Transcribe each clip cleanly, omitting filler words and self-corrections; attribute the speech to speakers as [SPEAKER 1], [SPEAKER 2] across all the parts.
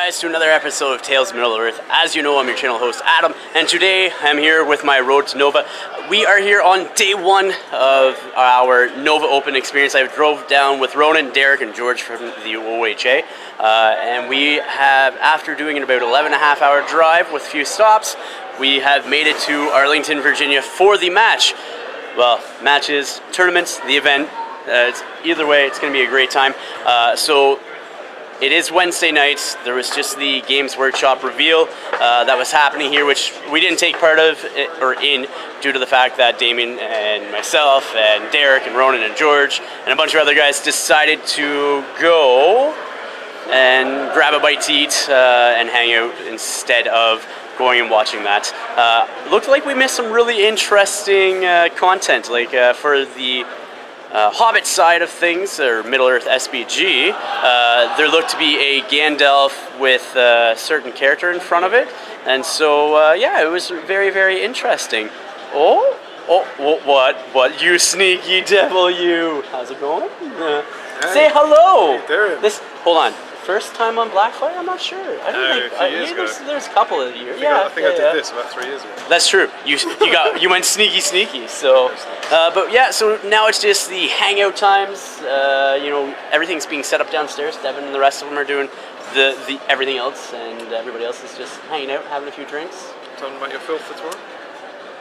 [SPEAKER 1] guys to another episode of Tales of Middle-earth. As you know, I'm your channel host, Adam, and today I'm here with my Road to Nova. We are here on day one of our Nova Open experience. I drove down with Ronan, Derek, and George from the OHA, and we have, after doing an about 11.5-hour drive with a few stops, we have made it to Arlington, Virginia for the match. Well, matches, tournaments, the event. Either way, it's going to be a great time. So it is Wednesday night. There was just the Games Workshop reveal that was happening here, which we didn't take part of or in due to the fact that Damien and myself and Derek and Ronan and George and a bunch of other guys decided to go and grab a bite to eat and hang out instead of going and watching that. Looked like we missed some really interesting content, like for the Hobbit side of things, or Middle-earth SBG, there looked to be a Gandalf with a certain character in front of it, and so yeah, it was very, very interesting. What, you sneaky devil, you! How's it going?
[SPEAKER 2] Hey.
[SPEAKER 1] Say hello!
[SPEAKER 2] How you doing?
[SPEAKER 1] Hold on. First time on Blackfyre? I'm not sure. I don't think there's a couple of years.
[SPEAKER 2] I think I did this about 3 years ago.
[SPEAKER 1] That's true. You went sneaky. So, but yeah. So now it's just the hangout times. You know, everything's being set up downstairs. Devin and the rest of them are doing the everything else, and everybody else is just hanging out, having a few drinks.
[SPEAKER 2] Tell them about your filth for tomorrow.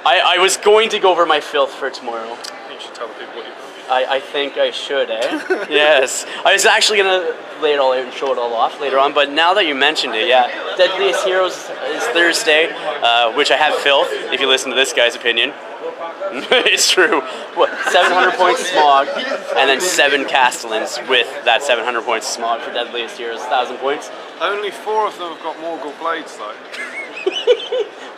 [SPEAKER 1] I was going to go over my filth for tomorrow.
[SPEAKER 2] You should tell the people what you've done.
[SPEAKER 1] I think I should, eh? Yes. I was actually going to lay it all out and show it all off later on, but now that you mentioned it, yeah. Deadliest Heroes is Thursday, which I have filth, if you listen to this guy's opinion. It's true. What, 700 points Smog, and then 7 Castellans with that 700 points Smog for Deadliest Heroes, 1,000 points.
[SPEAKER 2] Only 4 of them have got Morgul blades, though.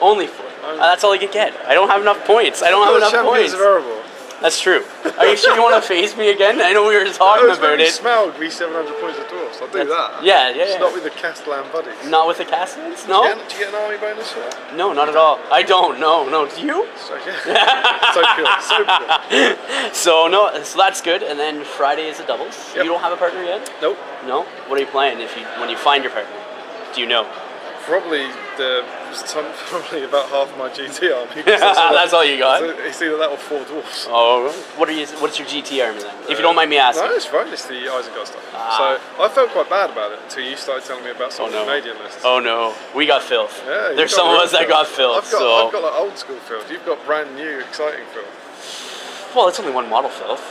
[SPEAKER 1] Only 4. That's all I could get. I don't have enough points. I don't have enough points.
[SPEAKER 2] Champions are horrible.
[SPEAKER 1] That's true. Are you sure you want to face me again? I know we were talking about it.
[SPEAKER 2] Smaug v 700 points of dwarfs. I'll do that.
[SPEAKER 1] Yeah.
[SPEAKER 2] Just not with the Castellan buddies.
[SPEAKER 1] Not with the Castellans? No?
[SPEAKER 2] Do you get an army bonus for that?
[SPEAKER 1] No, not at all. I don't. No. Do you?
[SPEAKER 2] So, yeah. So cool.
[SPEAKER 1] So that's good. And then Friday is a doubles.
[SPEAKER 2] Yep.
[SPEAKER 1] You don't have a partner yet?
[SPEAKER 2] Nope.
[SPEAKER 1] No? What are you playing when you find your partner? Do you know?
[SPEAKER 2] Probably about half my GT army.
[SPEAKER 1] That's all you got?
[SPEAKER 2] It's either that or 4 dwarfs.
[SPEAKER 1] Oh, what's your GT army then? If you don't mind me asking.
[SPEAKER 2] No, it's fine. It's the Isengard stuff. So I felt quite bad about it until you started telling me about some of the Canadian lists.
[SPEAKER 1] Oh no, we got filth.
[SPEAKER 2] Yeah,
[SPEAKER 1] there's some of us that got filth.
[SPEAKER 2] I've got like old school filth. You've got brand new, exciting filth.
[SPEAKER 1] Well, it's only one model filth.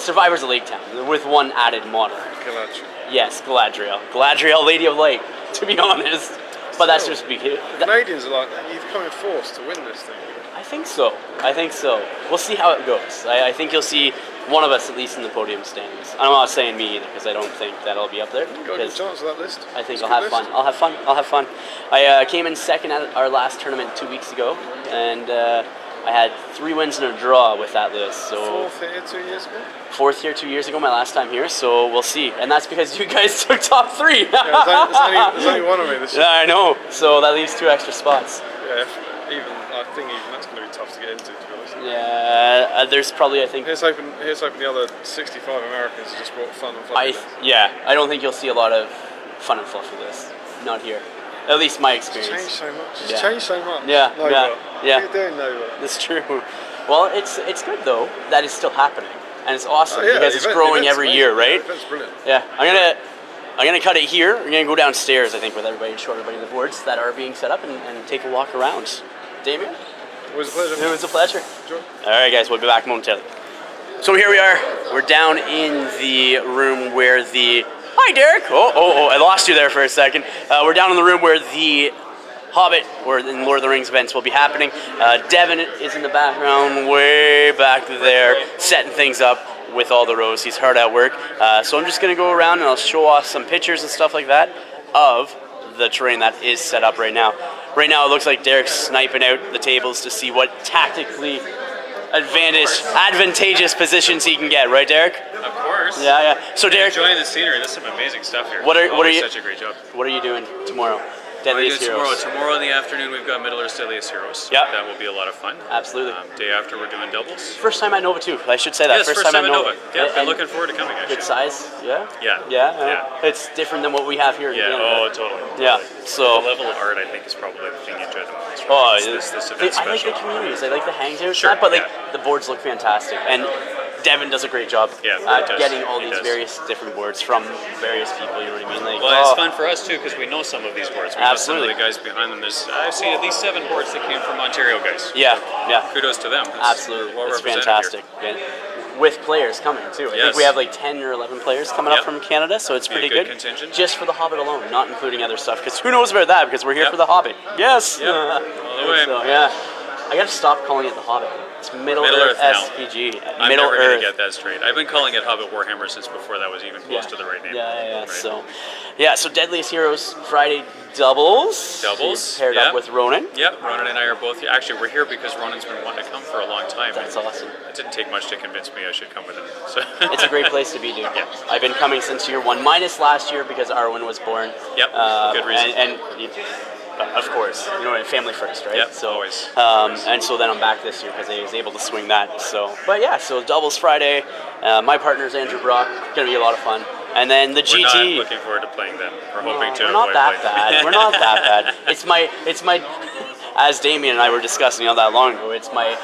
[SPEAKER 1] Survivor's a lake town with one added model.
[SPEAKER 2] Galadriel.
[SPEAKER 1] Yes, Galadriel, Lady of Light. To be honest. But that's just because
[SPEAKER 2] Canadians are like, you're becoming forced to win this thing.
[SPEAKER 1] I think so. We'll see how it goes. I think you'll see one of us at least in the podium standings. I'm not saying me either because I don't think that'll be up there.
[SPEAKER 2] You've got a good chance of that list.
[SPEAKER 1] I think I'll have fun. I came in second at our last tournament 2 weeks ago, and I had 3 wins and a draw with that list. So
[SPEAKER 2] 4th here 2 years ago?
[SPEAKER 1] 4th here 2 years ago, my last time here, so we'll see. And that's because you guys took top 3.
[SPEAKER 2] Yeah, there's only one of me this year.
[SPEAKER 1] Yeah, I know. So that leaves 2 extra spots.
[SPEAKER 2] Yeah, I think that's going to be tough to get into, to be honest.
[SPEAKER 1] Yeah, there's probably, I think...
[SPEAKER 2] Here's hoping the other 65 Americans have just brought fun and fluff.
[SPEAKER 1] I don't think you'll see a lot of fun and fluff with this. Not here. At least my experience.
[SPEAKER 2] It's changed so much.
[SPEAKER 1] Yeah.
[SPEAKER 2] What are you doing, Nova?
[SPEAKER 1] That's true. Well, it's good though that it's still happening, and it's awesome because it's growing every year, right?
[SPEAKER 2] That's brilliant.
[SPEAKER 1] Yeah, I'm gonna cut it here. We're gonna go downstairs, I think, with everybody and show everybody the boards that are being set up and take a walk around. Damien?
[SPEAKER 2] It was a pleasure.
[SPEAKER 1] It was a pleasure.
[SPEAKER 2] Enjoy.
[SPEAKER 1] All right, guys, we'll be back momentarily. So here we are. We're down in the room where the... Hi, Derek. Oh, I lost you there for a second. We're down in the room where the Hobbit, or in Lord of the Rings events, will be happening. Devin is in the background, way back there, setting things up with all the rows. He's hard at work. So I'm just going to go around and I'll show off some pictures and stuff like that of the terrain that is set up right now. Right now it looks like Derek's sniping out the tables to see what tactically advantageous positions he can get, right, Derek?
[SPEAKER 3] Of course.
[SPEAKER 1] Yeah. So Derek,
[SPEAKER 3] enjoying the scenery. There's some amazing stuff here.
[SPEAKER 1] What are you?
[SPEAKER 3] Such a great job.
[SPEAKER 1] What are you doing tomorrow? Deadliest Heroes.
[SPEAKER 3] Tomorrow in the afternoon, we've got Middle-earth's Deadliest Heroes.
[SPEAKER 1] Yeah.
[SPEAKER 3] That will be a lot of fun.
[SPEAKER 1] Absolutely.
[SPEAKER 3] Day after, we're doing doubles.
[SPEAKER 1] First time at Nova too. I should say that.
[SPEAKER 3] Yes, first time at Nova. Yeah, been looking forward to coming, actually.
[SPEAKER 1] Good size. Yeah.
[SPEAKER 3] Yeah.
[SPEAKER 1] It's different than what we have here.
[SPEAKER 3] Yeah.
[SPEAKER 1] Again,
[SPEAKER 3] Totally.
[SPEAKER 1] Yeah. So
[SPEAKER 3] the level of art, I think, is probably the thing you enjoy the most.
[SPEAKER 1] Oh,
[SPEAKER 3] this event's
[SPEAKER 1] I like
[SPEAKER 3] special.
[SPEAKER 1] the communities. I like the hangouts.
[SPEAKER 3] Sure,
[SPEAKER 1] But like the boards look fantastic, and Devin does a great job getting all these various different boards from various people. You know what I mean? Like,
[SPEAKER 3] well, it's fun for us too because we know some of these boards. We
[SPEAKER 1] Absolutely.
[SPEAKER 3] know some of the guys behind them. I've seen at least 7 boards that came from Ontario guys.
[SPEAKER 1] Yeah.
[SPEAKER 3] Kudos to them.
[SPEAKER 1] Absolutely,
[SPEAKER 3] Well
[SPEAKER 1] it's
[SPEAKER 3] represented
[SPEAKER 1] fantastic.
[SPEAKER 3] here.
[SPEAKER 1] With players coming too. I think we have like 10 or 11 players coming up from Canada, so it's pretty good.
[SPEAKER 3] Contingent.
[SPEAKER 1] Just for the Hobbit alone, not including other stuff. Because who knows about that? Because we're here for the Hobbit. Yes.
[SPEAKER 3] Yep. All the way.
[SPEAKER 1] So, I gotta stop calling it the Hobbit. It's Middle Earth SPG.
[SPEAKER 3] I'm
[SPEAKER 1] Middle
[SPEAKER 3] never
[SPEAKER 1] Earth.
[SPEAKER 3] gonna get that straight. I've been calling it Hobbit Warhammer since before that was even close to the right name.
[SPEAKER 1] Yeah.
[SPEAKER 3] Right.
[SPEAKER 1] So Deadliest Heroes Friday doubles. So paired up with Ronan.
[SPEAKER 3] Yep, Ronan and I are both here. Actually, we're here because Ronan's been wanting to come for a long time.
[SPEAKER 1] That's awesome.
[SPEAKER 3] It didn't take much to convince me I should come with him. So
[SPEAKER 1] It's a great place to be, dude.
[SPEAKER 3] Yeah.
[SPEAKER 1] I've been coming since year 1, minus last year because Arwen was born.
[SPEAKER 3] Yep, good reason.
[SPEAKER 1] And of course, family first, right?
[SPEAKER 3] Yep,
[SPEAKER 1] so,
[SPEAKER 3] always.
[SPEAKER 1] And so then I'm back this year because I was able to swing that. So, but yeah, so doubles Friday. My partner's Andrew Brock. Gonna be a lot of fun. And then the
[SPEAKER 3] We're
[SPEAKER 1] GT.
[SPEAKER 3] not looking forward to playing them. We're hoping to.
[SPEAKER 1] We're not
[SPEAKER 3] avoid
[SPEAKER 1] that
[SPEAKER 3] playing
[SPEAKER 1] bad. We're not that bad. It's my. As Damien and I were discussing not that long ago, it's my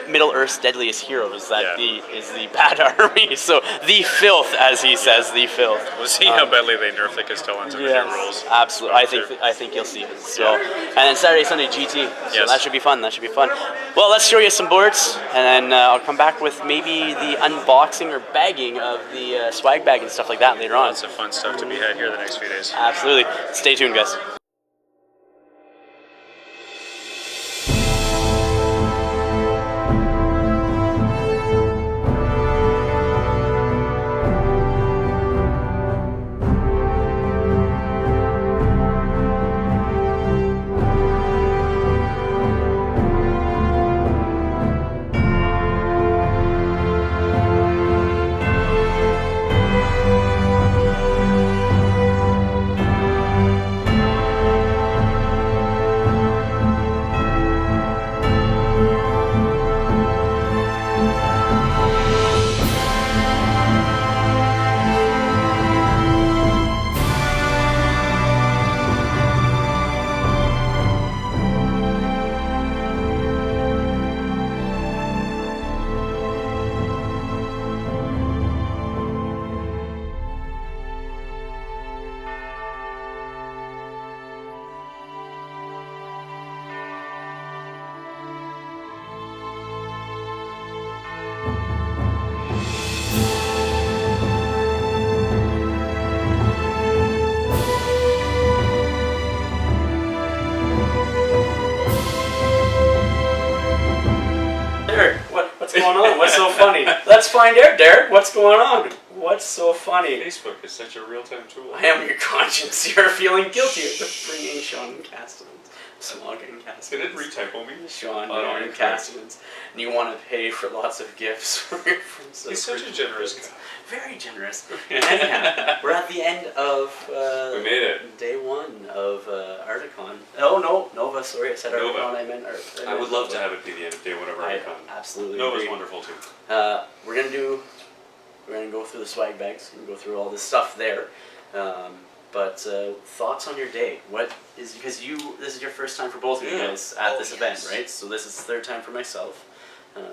[SPEAKER 1] Middle Earth's Deadliest Heroes that is the bad army. So the filth, as he says, the filth.
[SPEAKER 3] We'll see how badly they nerf the Castellans and the new rules.
[SPEAKER 1] Absolutely. I think you'll see it. So, and then Saturday, Sunday GT. So that should be fun. Well, let's show you some boards, and then I'll come back with maybe the unboxing or bagging of the swag bag and stuff like that later on.
[SPEAKER 3] Lots of fun stuff to be had here the next few days.
[SPEAKER 1] Absolutely. Stay tuned, guys. What's going on? What's so funny? Let's find out, Derek. What's going on? What's so funny?
[SPEAKER 2] Facebook is such a real-time tool.
[SPEAKER 1] I am your conscience. You're feeling guilty of bringing Sean Castellans. Smog and Castellans.
[SPEAKER 2] They didn't retypo me.
[SPEAKER 1] Sean and Castellans. And you want to pay for lots of gifts from your friends.
[SPEAKER 2] He's such a generous guy.
[SPEAKER 1] Very generous. Anyhow, we're at the end of
[SPEAKER 2] we made it.
[SPEAKER 1] Day 1 of Articon. Oh no, Nova. Sorry, I said
[SPEAKER 2] Nova.
[SPEAKER 1] Articon. I meant
[SPEAKER 2] I would love to have it be the end of Day 1 of Articon.
[SPEAKER 1] Absolutely.
[SPEAKER 2] Nova's
[SPEAKER 1] agree.
[SPEAKER 2] wonderful too.
[SPEAKER 1] We're gonna go through the swag bags and go through all this stuff there. But thoughts on your day? What is because this is your first time for both of you guys at this event, right? So this is the third time for myself, and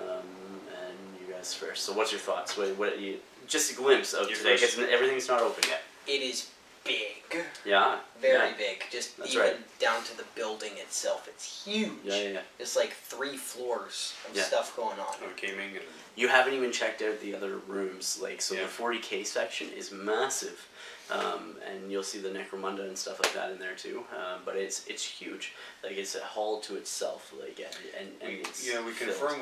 [SPEAKER 1] you guys first. So what's your thoughts? What you just a glimpse of today? Because everything's not open yet.
[SPEAKER 4] It is big.
[SPEAKER 1] Yeah.
[SPEAKER 4] Very big. Just
[SPEAKER 1] That's
[SPEAKER 4] even
[SPEAKER 1] right.
[SPEAKER 4] down to the building itself. It's huge.
[SPEAKER 1] Yeah.
[SPEAKER 4] It's like 3 floors of stuff going on.
[SPEAKER 2] Gaming and
[SPEAKER 1] You haven't even checked out the other rooms, so the 40K section is massive, and you'll see the Necromunda and stuff like that in there too. But it's huge, it's a hall to itself, and it's
[SPEAKER 2] we confirmed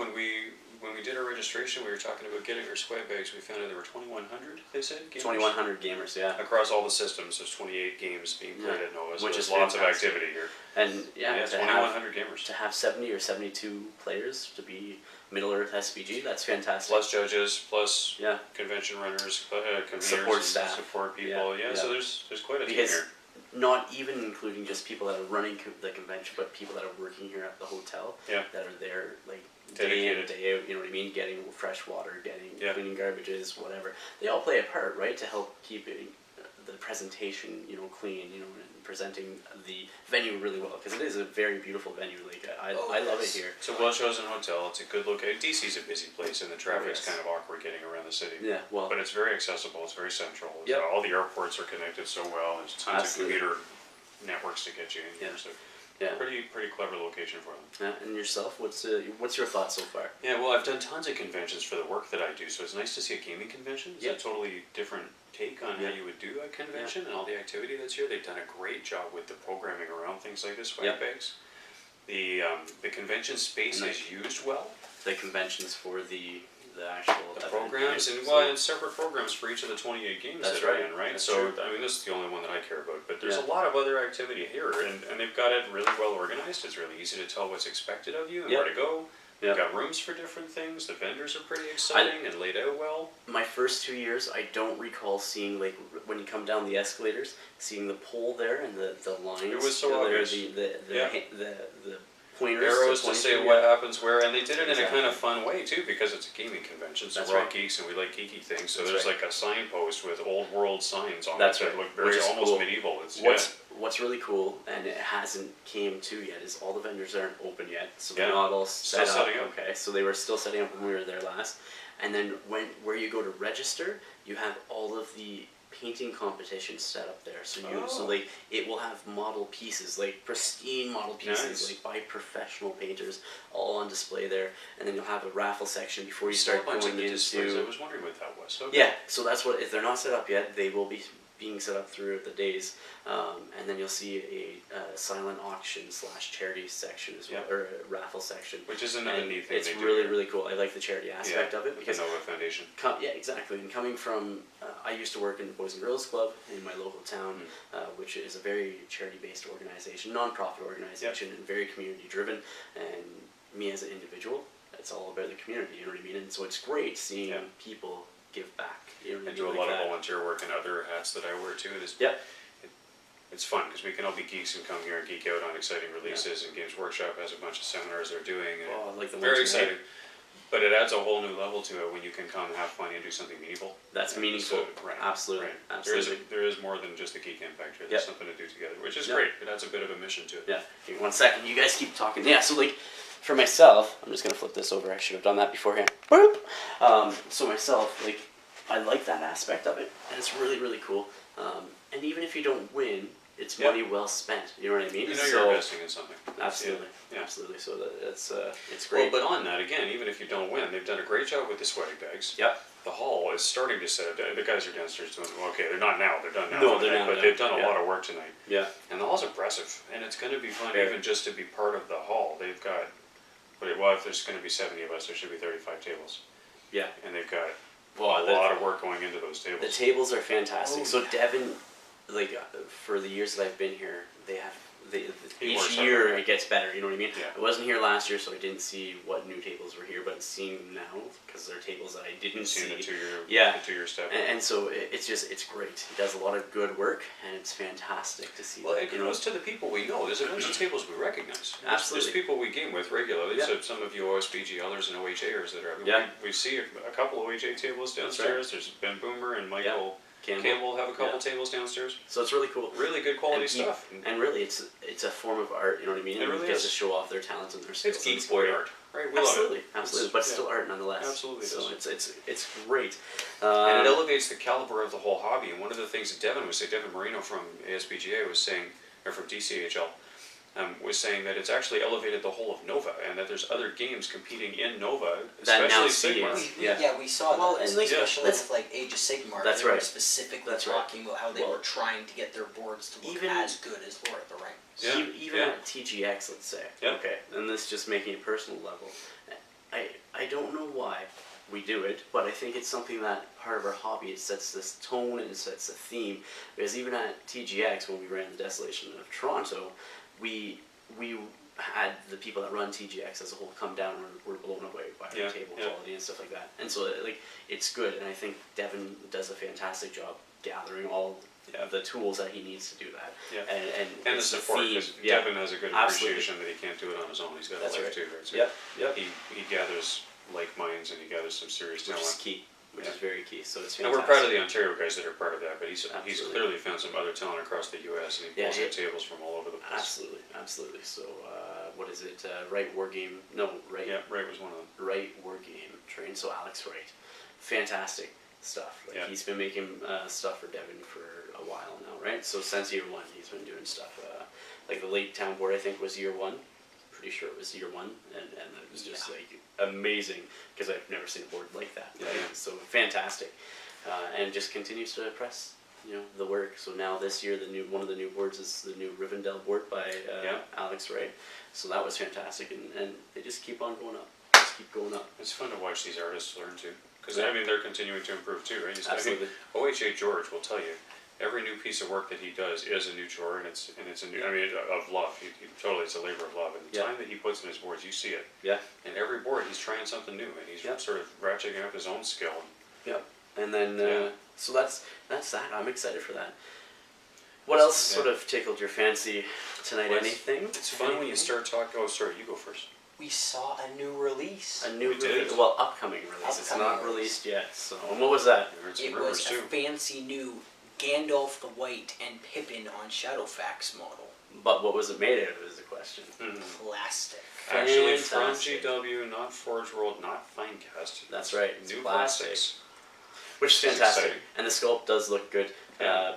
[SPEAKER 2] when we did our registration, we were talking about getting our swag bags. We found out there were 2,100. They said
[SPEAKER 1] 2,100 gamers,
[SPEAKER 2] across all the systems. There's 28 games being played at Nova, so
[SPEAKER 1] which
[SPEAKER 2] there's
[SPEAKER 1] is
[SPEAKER 2] lots of
[SPEAKER 1] fantastic.
[SPEAKER 2] activity here.
[SPEAKER 1] And
[SPEAKER 2] 2,100 gamers.
[SPEAKER 1] To have 70 or 72 players to be Middle Earth SPG, that's fantastic.
[SPEAKER 2] Plus judges, plus convention runners, conveners,
[SPEAKER 1] Support staff.
[SPEAKER 2] support people. So there's quite a team
[SPEAKER 1] because
[SPEAKER 2] here.
[SPEAKER 1] not even including just people that are running the convention, but people that are working here at the hotel.
[SPEAKER 5] Yeah.
[SPEAKER 1] That are there like
[SPEAKER 5] Dedicated.
[SPEAKER 1] day in, day out. You know what I mean? Getting fresh water,
[SPEAKER 5] Yeah.
[SPEAKER 1] cleaning garbages, whatever. They all play a part, right, to help keep the presentation, clean, and presenting the venue really well, because it is a very beautiful venue. Like I love it here.
[SPEAKER 5] It's a well-chosen hotel. It's a good location. DC's a busy place, and the traffic's
[SPEAKER 1] yes.
[SPEAKER 5] kind of awkward getting around the city.
[SPEAKER 1] Yeah, well,
[SPEAKER 5] But it's very accessible. It's very central.
[SPEAKER 1] Yep.
[SPEAKER 5] All the airports are connected so well. There's tons
[SPEAKER 1] Absolutely.
[SPEAKER 5] of commuter networks to get you in here.
[SPEAKER 1] Yeah.
[SPEAKER 5] So
[SPEAKER 1] yeah.
[SPEAKER 5] pretty clever location for them.
[SPEAKER 1] And yourself, what's your thoughts so far?
[SPEAKER 5] Yeah, well, I've done tons of conventions for the work that I do, so it's nice to see a gaming convention. It's
[SPEAKER 1] Yep.
[SPEAKER 5] a totally different take on
[SPEAKER 1] Yeah.
[SPEAKER 5] how you would do a convention and all the activity that's here. They've done a great job with the programming around things like this, swag
[SPEAKER 1] Yep.
[SPEAKER 5] bags. The convention space
[SPEAKER 1] And
[SPEAKER 5] is used well.
[SPEAKER 1] The conventions for the actual
[SPEAKER 5] The
[SPEAKER 1] event,
[SPEAKER 5] programs,
[SPEAKER 1] right?
[SPEAKER 5] and
[SPEAKER 1] So-
[SPEAKER 5] well, and separate programs for each of the 28 games
[SPEAKER 1] That's
[SPEAKER 5] that are
[SPEAKER 1] right.
[SPEAKER 5] in, right?
[SPEAKER 1] That's
[SPEAKER 5] So,
[SPEAKER 1] true.
[SPEAKER 5] I mean, this is the only one that I care about, but there's
[SPEAKER 1] Yeah.
[SPEAKER 5] a lot of other activity here, and they've got it really well organized. It's really easy to tell what's expected of you and
[SPEAKER 1] Yeah.
[SPEAKER 5] where to go.
[SPEAKER 1] Yeah.
[SPEAKER 5] You've got rooms for different things. The vendors are pretty exciting and laid out well.
[SPEAKER 1] My first 2 years, I don't recall seeing, like, when you come down the escalators, seeing the pole there and the lines.
[SPEAKER 5] It was so
[SPEAKER 1] there,
[SPEAKER 5] obvious.
[SPEAKER 1] The pointers.
[SPEAKER 5] Arrows to
[SPEAKER 1] pointing
[SPEAKER 5] say
[SPEAKER 1] you.
[SPEAKER 5] what happens where, and they did it in a
[SPEAKER 1] Exactly.
[SPEAKER 5] kind of fun way too, because it's a gaming convention, so
[SPEAKER 1] That's
[SPEAKER 5] we're all
[SPEAKER 1] right.
[SPEAKER 5] geeks and we like geeky things. So
[SPEAKER 1] That's
[SPEAKER 5] there's
[SPEAKER 1] right.
[SPEAKER 5] like a signpost with old world signs on
[SPEAKER 1] That's
[SPEAKER 5] it that
[SPEAKER 1] right.
[SPEAKER 5] look
[SPEAKER 1] Which
[SPEAKER 5] very
[SPEAKER 1] is
[SPEAKER 5] almost
[SPEAKER 1] cool.
[SPEAKER 5] medieval. It's
[SPEAKER 1] What's really cool, and it hasn't came to yet, is all the vendors aren't open yet, so they're
[SPEAKER 5] Yeah.
[SPEAKER 1] not all
[SPEAKER 5] Still
[SPEAKER 1] set up.
[SPEAKER 5] setting up.
[SPEAKER 1] Okay, so they were still setting up when we were there last, and then where you go to register, you have all of the painting competitions set up there. So
[SPEAKER 5] Oh.
[SPEAKER 1] like it will have model pieces, like pristine model pieces,
[SPEAKER 5] Nice.
[SPEAKER 1] like by professional painters, all on display there, and then you'll have a raffle section before you
[SPEAKER 5] Saw a
[SPEAKER 1] start
[SPEAKER 5] bunch of
[SPEAKER 1] going
[SPEAKER 5] the displays. I
[SPEAKER 1] into.
[SPEAKER 5] was wondering what that was. Okay.
[SPEAKER 1] Yeah, so that's what, if they're not set up yet, they will be being set up throughout the days, and then you'll see a silent auction / charity section as well,
[SPEAKER 5] Yeah.
[SPEAKER 1] or a raffle section.
[SPEAKER 5] Which is another
[SPEAKER 1] And
[SPEAKER 5] neat thing
[SPEAKER 1] it's
[SPEAKER 5] they do
[SPEAKER 1] really,
[SPEAKER 5] here.
[SPEAKER 1] really cool. I like the charity aspect of it
[SPEAKER 5] the
[SPEAKER 1] because
[SPEAKER 5] Nova Foundation.
[SPEAKER 1] yeah, exactly. And coming from, I used to work in the Boys and Girls Club in my local town, which is a very charity-based organization, non-profit organization, and very community-driven. And me as an individual, it's all about the community. You know what I mean? And so it's great seeing
[SPEAKER 5] Yeah.
[SPEAKER 1] people give back. You know what
[SPEAKER 5] I
[SPEAKER 1] I
[SPEAKER 5] do a
[SPEAKER 1] mean?
[SPEAKER 5] lot
[SPEAKER 1] Like
[SPEAKER 5] of
[SPEAKER 1] that.
[SPEAKER 5] volunteer work and other hats that I wear too.
[SPEAKER 1] Yep.
[SPEAKER 5] It's fun because we can all be geeks and come here and geek out on exciting releases. And Games Workshop has a bunch of seminars they're doing. And
[SPEAKER 1] Oh, like the
[SPEAKER 5] very
[SPEAKER 1] ones tonight.
[SPEAKER 5] exciting. But it adds a whole new level to it when you can come, have fun, and do something meaningful.
[SPEAKER 1] That's
[SPEAKER 5] And
[SPEAKER 1] meaningful.
[SPEAKER 5] right,
[SPEAKER 1] Absolutely.
[SPEAKER 5] right.
[SPEAKER 1] Absolutely.
[SPEAKER 5] There is more than just a geek impact here. There's
[SPEAKER 1] Yep.
[SPEAKER 5] something to do together, which is
[SPEAKER 1] Yep.
[SPEAKER 5] great. It adds a bit of a mission to it.
[SPEAKER 1] Yeah. Give me 1 second. You guys keep talking. Yeah. So like, for myself, I'm just gonna flip this over. I should have done that beforehand. Boop. So myself, like, I like that aspect of it, and it's really, really cool. And even if you don't win, it's
[SPEAKER 5] Yep.
[SPEAKER 1] money well spent. You know what I mean?
[SPEAKER 5] You know
[SPEAKER 1] So-
[SPEAKER 5] you're investing in something.
[SPEAKER 1] Absolutely.
[SPEAKER 5] Yeah.
[SPEAKER 1] Absolutely. So it's
[SPEAKER 5] Well,
[SPEAKER 1] great.
[SPEAKER 5] but on that, again, even if you don't win, they've done a great job with the sweaty bags.
[SPEAKER 1] Yep.
[SPEAKER 5] The hall is starting to set up. The guys are downstairs doing, well, okay, they're not now, they're done now.
[SPEAKER 1] No, they're
[SPEAKER 5] tonight,
[SPEAKER 1] not
[SPEAKER 5] But
[SPEAKER 1] now,
[SPEAKER 5] they've done a
[SPEAKER 1] yeah.
[SPEAKER 5] lot of work tonight.
[SPEAKER 1] Yeah.
[SPEAKER 5] And the hall's impressive, and it's going to be fun
[SPEAKER 1] Very.
[SPEAKER 5] even just to be part of the hall. They've got, well, if there's going to be 70 of us, there should be 35 tables.
[SPEAKER 1] Yeah.
[SPEAKER 5] And they've got
[SPEAKER 1] Well,
[SPEAKER 5] a lot of work going into those tables.
[SPEAKER 1] The tables are fantastic.
[SPEAKER 5] Oh,
[SPEAKER 1] So Devin, like for the years that I've been here, they have
[SPEAKER 5] He
[SPEAKER 1] each
[SPEAKER 5] works
[SPEAKER 1] year
[SPEAKER 5] hard.
[SPEAKER 1] it gets better. You know what I mean?
[SPEAKER 5] Yeah.
[SPEAKER 1] I wasn't here last year, so I didn't see what new tables were here, but seeing them now because they're tables that I didn't
[SPEAKER 5] You've seen
[SPEAKER 1] see.
[SPEAKER 5] the two-year,
[SPEAKER 1] Yeah.
[SPEAKER 5] the two-year step.
[SPEAKER 1] And so it's great. He does a lot of good work, and it's fantastic to see.
[SPEAKER 5] Well,
[SPEAKER 1] that,
[SPEAKER 5] it goes to the people we know. There's a bunch of tables we recognize.
[SPEAKER 1] Absolutely.
[SPEAKER 5] There's people we game with regularly.
[SPEAKER 1] Yeah.
[SPEAKER 5] So some of you OSBGLers and OHAers that are.
[SPEAKER 1] Yeah.
[SPEAKER 5] We see a couple of OHA tables downstairs. There's Ben Boomer and Michael Campbell have a couple tables downstairs.
[SPEAKER 1] So it's really cool.
[SPEAKER 5] Really good quality
[SPEAKER 1] And
[SPEAKER 5] stuff.
[SPEAKER 1] And really, it's a form of art. You know what I mean?
[SPEAKER 5] It really
[SPEAKER 1] gets
[SPEAKER 5] is.
[SPEAKER 1] to show off their talents and their skills.
[SPEAKER 5] It's
[SPEAKER 1] and
[SPEAKER 5] geek
[SPEAKER 1] it's
[SPEAKER 5] boy
[SPEAKER 1] great.
[SPEAKER 5] art, right? We
[SPEAKER 1] Absolutely,
[SPEAKER 5] love it.
[SPEAKER 1] absolutely,
[SPEAKER 5] It's-
[SPEAKER 1] but
[SPEAKER 5] yeah.
[SPEAKER 1] still art nonetheless.
[SPEAKER 5] Absolutely it
[SPEAKER 1] So
[SPEAKER 5] is.
[SPEAKER 1] it's great.
[SPEAKER 5] And it elevates the caliber of the whole hobby. And one of the things that Devin was saying, Devin Marino from ASBGA was saying, or from DCHL, was saying that it's actually elevated the whole of Nova, and that there's other games competing in Nova,
[SPEAKER 1] That now
[SPEAKER 5] especially Sigmar.
[SPEAKER 1] see
[SPEAKER 4] We saw
[SPEAKER 1] Well,
[SPEAKER 4] that,
[SPEAKER 1] and like,
[SPEAKER 4] especially
[SPEAKER 1] let's-
[SPEAKER 4] with like Age of Sigmar.
[SPEAKER 1] That's
[SPEAKER 4] they were
[SPEAKER 1] right.
[SPEAKER 4] specifically
[SPEAKER 1] That's right.
[SPEAKER 4] talking about how they
[SPEAKER 1] Well,
[SPEAKER 4] were trying to get their boards to look
[SPEAKER 1] even-
[SPEAKER 4] as good as Lord of the Rings.
[SPEAKER 5] Yeah,
[SPEAKER 1] Even
[SPEAKER 5] yeah.
[SPEAKER 1] at TGX, let's say.
[SPEAKER 5] Yeah.
[SPEAKER 1] Okay, and this is just making it personal level. I don't know why we do it, but I think it's something that part of our hobby, it sets this tone and it sets a theme. Because even at TGX, when we ran the Desolation of Toronto, we had the people that run TGX as a whole come down and were blown away by
[SPEAKER 5] Yeah,
[SPEAKER 1] our table
[SPEAKER 5] yeah.
[SPEAKER 1] quality and stuff like that. And so like it's good, and I think Devin does a fantastic job gathering all the tools that he needs to do that.
[SPEAKER 5] Yeah.
[SPEAKER 1] And
[SPEAKER 5] And the
[SPEAKER 1] it's
[SPEAKER 5] support,
[SPEAKER 1] theme.
[SPEAKER 5] because
[SPEAKER 1] Yeah.
[SPEAKER 5] Devin has a good
[SPEAKER 1] Absolutely.
[SPEAKER 5] appreciation that he can't do it on his own. He's got
[SPEAKER 1] That's
[SPEAKER 5] a life
[SPEAKER 1] right.
[SPEAKER 5] too, right? So
[SPEAKER 1] Yep.
[SPEAKER 5] he gathers like minds and he gathers some serious
[SPEAKER 1] Which is
[SPEAKER 5] talent.
[SPEAKER 1] key. Which
[SPEAKER 5] Yeah.
[SPEAKER 1] is very key. So it's fantastic.
[SPEAKER 5] And we're proud of the Ontario guys that are part of that, but he's
[SPEAKER 1] Absolutely.
[SPEAKER 5] clearly found some other talent across the U.S. and he pulls in tables from all over the place.
[SPEAKER 1] Absolutely, absolutely. So, what is it? Right War Game? No, Right.
[SPEAKER 5] Yeah, Ray was one of them.
[SPEAKER 1] Right War Game train. So Alex Wright, fantastic stuff. Like
[SPEAKER 5] Yeah.
[SPEAKER 1] he's been making stuff for Devon for a while now, right? So since year one, he's been doing stuff. Like the Lake Town Board, I think was year one. Pretty sure it was year one, and it was just like amazing because I've never seen a board like that. Right?
[SPEAKER 5] Yeah.
[SPEAKER 1] So fantastic, and just continues to press the work. So now this year, one of the new boards is the new Rivendell board by Alex Wright. So that was fantastic, and they just keep on going up. Just keep going up.
[SPEAKER 5] It's fun to watch these artists learn too, because
[SPEAKER 1] Yeah.
[SPEAKER 5] I mean they're continuing to improve too, right?
[SPEAKER 1] Absolutely.
[SPEAKER 5] I mean, OHA George will tell you every new piece of work that he does is a new chore, and it's a new. I mean, of love. Totally, it's a labor of love, and the
[SPEAKER 1] Yeah.
[SPEAKER 5] time that he puts in his boards, you see it.
[SPEAKER 1] Yeah.
[SPEAKER 5] And every board, he's trying something new, and he's
[SPEAKER 1] Yeah.
[SPEAKER 5] sort of ratcheting up his own skill.
[SPEAKER 1] Yep. And then
[SPEAKER 5] Yeah.
[SPEAKER 1] so that's that. I'm excited for that. What else
[SPEAKER 5] Yeah.
[SPEAKER 1] sort of tickled your fancy tonight?
[SPEAKER 5] Well,
[SPEAKER 1] Anything?
[SPEAKER 5] It's fun when you
[SPEAKER 1] Anything?
[SPEAKER 5] start talking. Oh, sorry, you go first.
[SPEAKER 4] We saw a new release.
[SPEAKER 1] A new
[SPEAKER 5] We did.
[SPEAKER 1] release. Well, upcoming release. It's
[SPEAKER 4] Upcoming
[SPEAKER 1] not
[SPEAKER 4] release.
[SPEAKER 1] released yet. So, and what was that?
[SPEAKER 5] I heard some
[SPEAKER 4] It
[SPEAKER 5] rumors
[SPEAKER 4] was a
[SPEAKER 5] too.
[SPEAKER 4] fancy new Gandalf the White and Pippin on Shadowfax model.
[SPEAKER 1] But what was it made out of? Is the question.
[SPEAKER 5] Mhm.
[SPEAKER 4] Plastic.
[SPEAKER 5] Actually, from
[SPEAKER 1] Fantastic.
[SPEAKER 5] GW, not Forge World, not Finecast.
[SPEAKER 1] That's right. It's
[SPEAKER 5] New
[SPEAKER 1] plastic.
[SPEAKER 5] plastics.
[SPEAKER 1] Which is
[SPEAKER 5] That's
[SPEAKER 1] fantastic.
[SPEAKER 5] exciting.
[SPEAKER 1] And the sculpt does look good.
[SPEAKER 5] Yeah.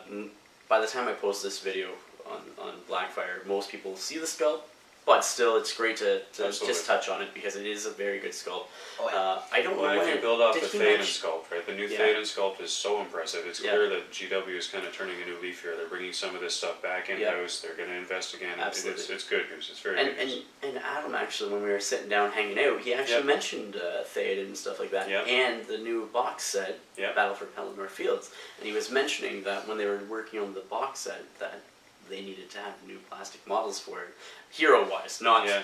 [SPEAKER 1] By the time I post this video on Blackfyre, most people see the sculpt, but still it's great to
[SPEAKER 5] Absolutely.
[SPEAKER 1] just touch on it because it is a very good sculpt.
[SPEAKER 4] Oh, yeah.
[SPEAKER 1] I don't know
[SPEAKER 5] Well, if
[SPEAKER 1] when
[SPEAKER 5] you build off
[SPEAKER 1] did
[SPEAKER 5] the
[SPEAKER 1] he
[SPEAKER 5] Theoden
[SPEAKER 1] mention-
[SPEAKER 5] sculpt, right? The new
[SPEAKER 1] Yeah.
[SPEAKER 5] Theoden sculpt is so impressive. It's
[SPEAKER 1] Yeah.
[SPEAKER 5] clear that GW is kind of turning a new leaf here. They're bringing some of this stuff back in-house. They're going to invest again.
[SPEAKER 1] Absolutely.
[SPEAKER 5] It's good news. It's very
[SPEAKER 1] And,
[SPEAKER 5] good news.
[SPEAKER 1] and Adam actually, when we were sitting down hanging out, he actually
[SPEAKER 5] Yep.
[SPEAKER 1] mentioned Theoden and stuff like that,
[SPEAKER 5] Yep.
[SPEAKER 1] and the new box set,
[SPEAKER 5] Yep.
[SPEAKER 1] Battle for Pelennor Fields. And he was mentioning that when they were working on the box set, that they needed to have new plastic models for it, hero-wise, not
[SPEAKER 4] Yeah.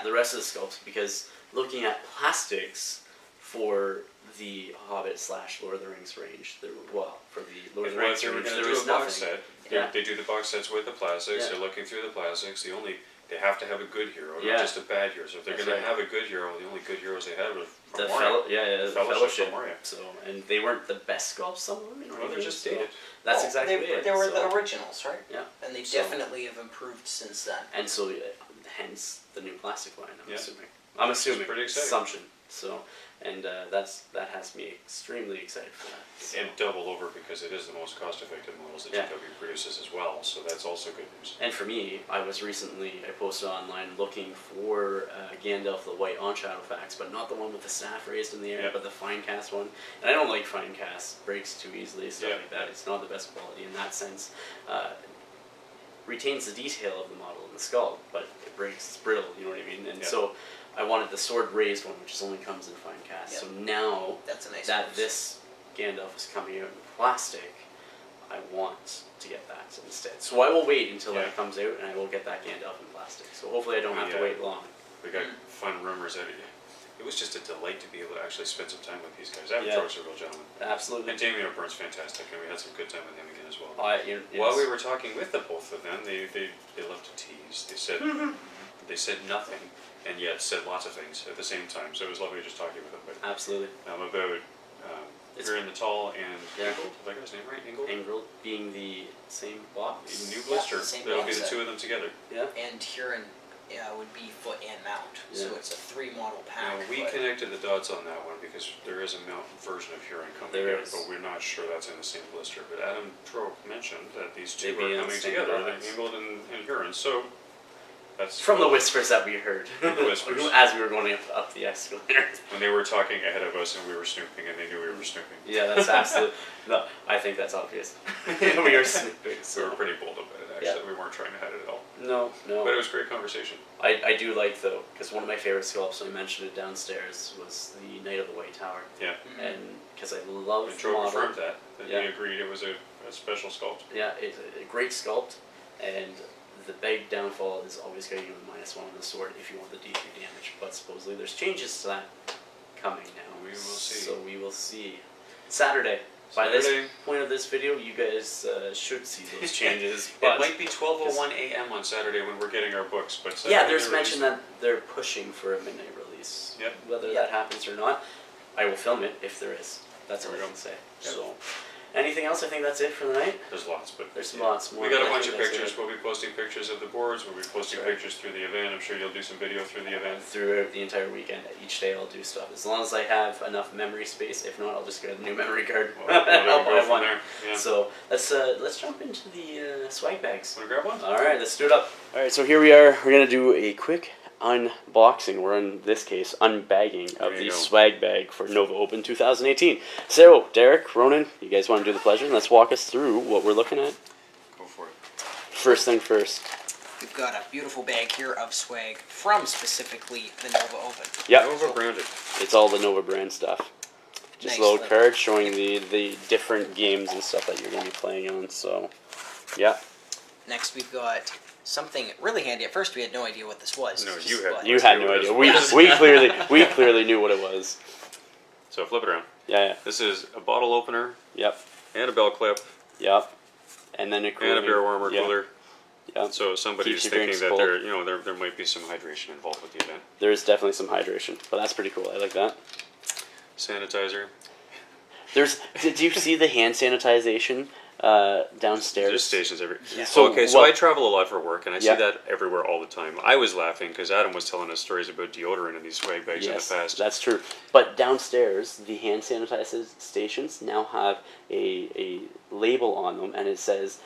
[SPEAKER 1] the rest of the sculpts, because looking at plastics for the Hobbit / Lord of the Rings range, for the Lord of
[SPEAKER 5] If
[SPEAKER 1] the Rings
[SPEAKER 5] they were
[SPEAKER 1] range,
[SPEAKER 5] going to
[SPEAKER 1] there
[SPEAKER 5] do
[SPEAKER 1] was
[SPEAKER 5] a
[SPEAKER 1] nothing.
[SPEAKER 5] box set,
[SPEAKER 1] Yeah.
[SPEAKER 5] they do the box sets with the plastics.
[SPEAKER 1] Yeah.
[SPEAKER 5] They're looking through the plastics. They have to have a good hero,
[SPEAKER 1] Yeah.
[SPEAKER 5] not just a bad hero. So if they're
[SPEAKER 1] That's
[SPEAKER 5] going to
[SPEAKER 1] right.
[SPEAKER 5] have a good hero, the only good heroes they had were from
[SPEAKER 1] The
[SPEAKER 5] Moria.
[SPEAKER 1] the
[SPEAKER 5] Fellowship
[SPEAKER 1] fellowship.
[SPEAKER 5] from Moria.
[SPEAKER 1] So, and they weren't the best sculpts. Some of them,
[SPEAKER 5] Well, they're just
[SPEAKER 1] so
[SPEAKER 5] dated.
[SPEAKER 1] That's
[SPEAKER 4] Oh,
[SPEAKER 1] exactly
[SPEAKER 4] they,
[SPEAKER 1] it.
[SPEAKER 4] They were
[SPEAKER 1] so,
[SPEAKER 4] the originals, right?
[SPEAKER 1] Yeah.
[SPEAKER 4] And they
[SPEAKER 1] So-
[SPEAKER 4] definitely have improved since then.
[SPEAKER 1] And so, hence the new plastic line. I'm
[SPEAKER 5] Yeah.
[SPEAKER 1] assuming. I'm assuming.
[SPEAKER 5] pretty exciting.
[SPEAKER 1] Assumption. So, and that has me extremely excited for that. So.
[SPEAKER 5] And double over because it is the most cost-effective models that
[SPEAKER 1] Yeah.
[SPEAKER 5] GW produces as well. So that's also good news.
[SPEAKER 1] And for me, I posted online looking for Gandalf the White on Shadowfax, but not the one with the staff raised in the air,
[SPEAKER 5] Yeah.
[SPEAKER 1] but the Finecast one. And I don't like Finecast, breaks too easily, stuff
[SPEAKER 5] Yeah.
[SPEAKER 1] like that. It's not the best quality in that sense. Retains the detail of the model in the skull, but it breaks, it's brittle, you know what I mean? And
[SPEAKER 5] Yeah.
[SPEAKER 1] so I wanted the sword raised one, which only comes in Finecast.
[SPEAKER 4] Yeah.
[SPEAKER 1] So now
[SPEAKER 4] That's a nice
[SPEAKER 1] that
[SPEAKER 4] choice.
[SPEAKER 1] this Gandalf is coming out in plastic, I want to get that instead. So I will wait until
[SPEAKER 5] Yeah.
[SPEAKER 1] that comes out, and I will get that Gandalf in plastic. So hopefully I don't have to
[SPEAKER 5] Yeah.
[SPEAKER 1] wait long.
[SPEAKER 5] We got fun rumors that it was just a delight to be able to actually spend some time with these guys. Adam
[SPEAKER 1] Yeah.
[SPEAKER 5] Troy's a real gentleman.
[SPEAKER 1] Absolutely.
[SPEAKER 5] And Damien O'Byrne's fantastic, and we had some good time with him again as well.
[SPEAKER 1] Yes.
[SPEAKER 5] While we were talking with the both of them, they left a tease. They said nothing, and yet said lots of things at the same time. So it was lovely just talking with them. But
[SPEAKER 1] Absolutely.
[SPEAKER 5] about
[SPEAKER 1] It's-
[SPEAKER 5] You're in the Tall and
[SPEAKER 1] Yeah.
[SPEAKER 5] Ingold. Have I got his name right? Ingold?
[SPEAKER 1] Angled being the same box.
[SPEAKER 5] New blister.
[SPEAKER 4] same
[SPEAKER 5] That'll be
[SPEAKER 4] box
[SPEAKER 5] the
[SPEAKER 4] set.
[SPEAKER 5] two of them together.
[SPEAKER 1] Yeah.
[SPEAKER 4] And Huron would be foot and mount. So
[SPEAKER 1] Yeah.
[SPEAKER 4] it's a 3 model pack.
[SPEAKER 5] Now, we
[SPEAKER 4] but
[SPEAKER 5] connected the dots on that one because there is a mount version of Huron coming
[SPEAKER 1] There
[SPEAKER 5] out,
[SPEAKER 1] is.
[SPEAKER 5] but we're not sure that's in the same blister. But Adam Troke mentioned that these two
[SPEAKER 1] They'd be
[SPEAKER 5] are
[SPEAKER 1] in the
[SPEAKER 5] coming
[SPEAKER 1] same
[SPEAKER 5] together,
[SPEAKER 1] box.
[SPEAKER 5] Ingold and Huron. So that's
[SPEAKER 1] From the whispers that we heard.
[SPEAKER 5] The whispers.
[SPEAKER 1] As we were going up the escalator.
[SPEAKER 5] when they were talking ahead of us and we were snooping and they knew we were snooping.
[SPEAKER 1] Yeah, that's absolutely. No, I think that's obvious. We are snooping.
[SPEAKER 5] We
[SPEAKER 1] So.
[SPEAKER 5] were pretty bold about it, actually.
[SPEAKER 1] Yeah.
[SPEAKER 5] We weren't trying to hide it at all.
[SPEAKER 1] No, no.
[SPEAKER 5] But it was a great conversation.
[SPEAKER 1] I do like though, because one of my favorite sculpts, I mentioned it downstairs, was the Knight of the White Tower,
[SPEAKER 5] Yeah.
[SPEAKER 1] and because I love
[SPEAKER 5] And
[SPEAKER 1] the
[SPEAKER 5] Troke
[SPEAKER 1] model.
[SPEAKER 5] confirmed that
[SPEAKER 1] Yeah.
[SPEAKER 5] he agreed it was a special sculpt.
[SPEAKER 1] Yeah, it's a great sculpt, and the big downfall is always getting you a -1 on the sword if you want the D3 damage. But supposedly there's changes to that coming now.
[SPEAKER 5] We will see.
[SPEAKER 1] So we will see. Saturday. By this
[SPEAKER 5] Saturday.
[SPEAKER 1] point of this video, you guys should see those changes.
[SPEAKER 5] It might be 12:01 a.m. on Saturday when we're getting our books, but Saturday
[SPEAKER 1] yeah, there's
[SPEAKER 5] they're
[SPEAKER 1] mention
[SPEAKER 5] releasing.
[SPEAKER 1] that they're pushing for a midnight release.
[SPEAKER 5] Yep.
[SPEAKER 1] Whether that happens or not, I will film it if there is. That's all
[SPEAKER 5] There
[SPEAKER 1] I
[SPEAKER 5] we
[SPEAKER 1] can say.
[SPEAKER 5] Yep.
[SPEAKER 1] So, anything else? I think that's it for the night.
[SPEAKER 5] There's lots, but
[SPEAKER 1] There's lots more.
[SPEAKER 5] we got a
[SPEAKER 1] but I
[SPEAKER 5] bunch
[SPEAKER 1] think
[SPEAKER 5] of
[SPEAKER 1] that's
[SPEAKER 5] pictures.
[SPEAKER 1] it.
[SPEAKER 5] We'll be posting pictures of the boards. We'll be posting
[SPEAKER 1] That's right.
[SPEAKER 5] pictures through the event. I'm sure you'll do some video through the event.
[SPEAKER 1] Throughout the entire weekend. Each day I'll do stuff. As long as I have enough memory space. If not, I'll just get a new memory card.
[SPEAKER 5] Well,
[SPEAKER 1] I'll
[SPEAKER 5] go
[SPEAKER 1] buy
[SPEAKER 5] from
[SPEAKER 1] one.
[SPEAKER 5] there. Yeah.
[SPEAKER 1] So let's jump into the swag bags.
[SPEAKER 5] Want to grab one?
[SPEAKER 1] All right, let's do it up. All right, so here we are. We're gonna do a quick unboxing, or in this case, unbagging of
[SPEAKER 5] There
[SPEAKER 1] the
[SPEAKER 5] you go.
[SPEAKER 1] swag bag for Nova Open 2018. So, Derek, Ronan, you guys want to do the pleasure? Let's walk us through what we're looking at.
[SPEAKER 5] Go for it.
[SPEAKER 1] First thing first.
[SPEAKER 4] We've got a beautiful bag here of swag from specifically the Nova Open.
[SPEAKER 1] Yeah,
[SPEAKER 5] Nova branded.
[SPEAKER 1] it's all the Nova brand stuff. Just
[SPEAKER 4] Nice
[SPEAKER 1] little
[SPEAKER 4] little-
[SPEAKER 1] cards showing the different games and stuff that you're going to be playing on. So, yeah.
[SPEAKER 4] Next, we've got something really handy. At first, we had no idea what this was.
[SPEAKER 5] No, you had.
[SPEAKER 4] But
[SPEAKER 1] You had no idea. We clearly knew what it was.
[SPEAKER 5] So flip it around.
[SPEAKER 1] Yeah.
[SPEAKER 5] This is a bottle opener
[SPEAKER 1] Yep.
[SPEAKER 5] and a bell clip
[SPEAKER 1] Yep. And then a
[SPEAKER 5] and a beer warmer
[SPEAKER 1] yeah.
[SPEAKER 5] cooler.
[SPEAKER 1] Yep.
[SPEAKER 5] So somebody's
[SPEAKER 1] Keeps your
[SPEAKER 5] thinking
[SPEAKER 1] drinks
[SPEAKER 5] that
[SPEAKER 1] cold.
[SPEAKER 5] there might be some hydration involved with the event.
[SPEAKER 1] There is definitely some hydration, but that's pretty cool. I like that.
[SPEAKER 5] Sanitizer.
[SPEAKER 1] Did you see the hand sanitization downstairs?
[SPEAKER 5] There's stations every.
[SPEAKER 4] Yeah.
[SPEAKER 5] So
[SPEAKER 1] what-
[SPEAKER 5] I travel a lot for work, and I
[SPEAKER 1] Yeah.
[SPEAKER 5] see that everywhere all the time. I was laughing because Adam was telling us stories about deodorant in these swag bags
[SPEAKER 1] Yes,
[SPEAKER 5] in the past.
[SPEAKER 1] that's true. But downstairs, the hand sanitizer stations now have a label on them, and it says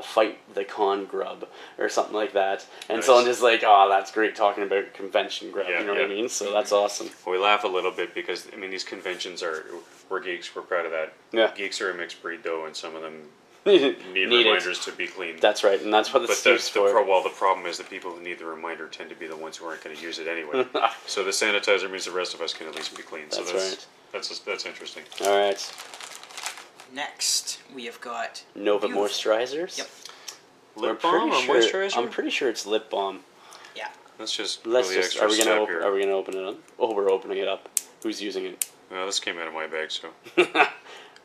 [SPEAKER 1] "Fight the con grub" or something like that. And
[SPEAKER 5] Nice.
[SPEAKER 1] so I'm just like, oh, that's great talking about convention grub.
[SPEAKER 5] Yeah,
[SPEAKER 1] you know what I
[SPEAKER 5] yeah.
[SPEAKER 1] mean? So that's awesome.
[SPEAKER 5] We laugh a little bit because I mean these conventions we're geeks. We're proud of that.
[SPEAKER 1] Yeah.
[SPEAKER 5] Geeks are a mixed breed though, and some of them
[SPEAKER 1] Need
[SPEAKER 5] need
[SPEAKER 1] it.
[SPEAKER 5] reminders to be clean.
[SPEAKER 1] That's right, and that's what
[SPEAKER 5] But
[SPEAKER 1] it's
[SPEAKER 5] the
[SPEAKER 1] used for.
[SPEAKER 5] the problem is the people who need the reminder tend to be the ones who aren't going to use it anyway. So the sanitizer means the rest of us can at least be clean.
[SPEAKER 1] That's
[SPEAKER 5] so
[SPEAKER 1] right.
[SPEAKER 5] That's interesting.
[SPEAKER 1] All right,
[SPEAKER 4] next, we have got
[SPEAKER 1] Nova
[SPEAKER 4] beautiful-
[SPEAKER 1] moisturizers.
[SPEAKER 4] Yep.
[SPEAKER 5] Lip balm or moisturizer?
[SPEAKER 1] I'm pretty sure it's lip balm.
[SPEAKER 4] Yeah.
[SPEAKER 5] Let's just
[SPEAKER 1] Let's
[SPEAKER 5] go the
[SPEAKER 1] just.
[SPEAKER 5] extra
[SPEAKER 1] Are we
[SPEAKER 5] step
[SPEAKER 1] gonna
[SPEAKER 5] here.
[SPEAKER 1] are we gonna open it up? Oh, we're opening it up. Who's using it?
[SPEAKER 5] Well, this came out of my bag, so